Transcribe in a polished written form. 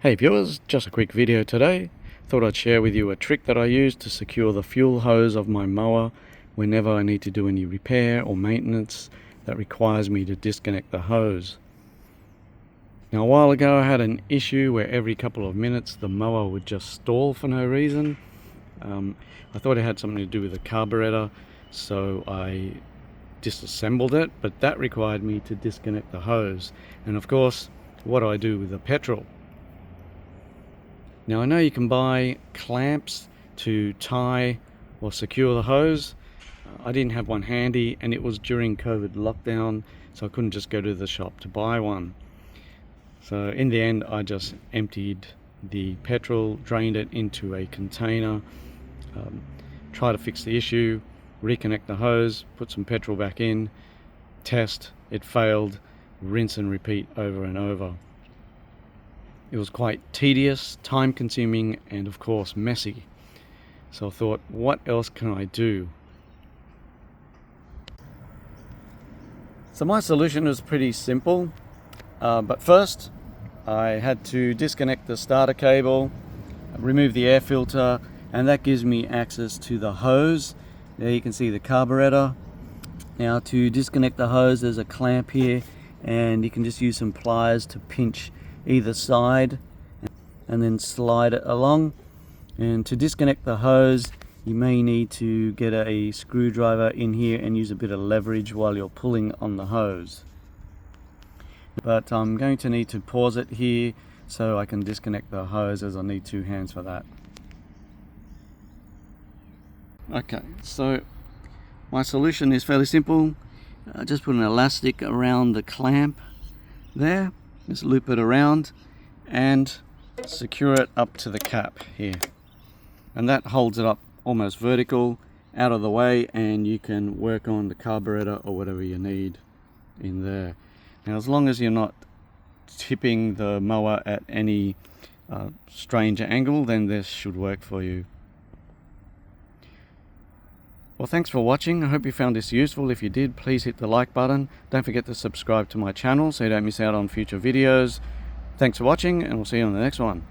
Hey viewers, just a quick video today. Thought I'd share with you a trick that I use to secure the fuel hose of my mower whenever I need to do any repair or maintenance that requires me to disconnect the hose. Now a while ago I had an issue where every couple of minutes the mower would just stall for no reason. I thought it had something to do with the carburetor, so I disassembled it, but that required me to disconnect the hose. And of course, what do I do with the petrol? Now I know you can buy clamps to tie or secure the hose. I didn't have one handy, and it was during COVID lockdown, so I couldn't just go to the shop to buy one. So in the end I just emptied the petrol, drained it into a container, try to fix the issue, reconnect the hose, put some petrol back in, test, it failed, rinse and repeat over and over. It was quite tedious, time consuming, and of course messy. So I thought, what else can I do? So my solution was pretty simple, but first I had to disconnect the starter cable, remove the air filter, and that gives me access to the hose. There you can see the carburetor. Now to disconnect the hose, there's a clamp here, and you can just use some pliers to pinch either side and then slide it along. And to disconnect the hose, you may need to get a screwdriver in here and use a bit of leverage while you're pulling on the hose. But I'm going to need to pause it here so I can disconnect the hose, as I need two hands for that. Okay, so my solution is fairly simple. Just put an elastic around the clamp there, just loop it around and secure it up to the cap here, and that holds it up almost vertical out of the way, and you can work on the carburetor or whatever you need in there. Now as long as you're not tipping the mower at any strange angle, then this should work for you. Well, thanks for watching. I hope you found this useful. If you did, please hit the like button. Don't forget to subscribe to my channel so you don't miss out on future videos. Thanks for watching, and we'll see you on the next one.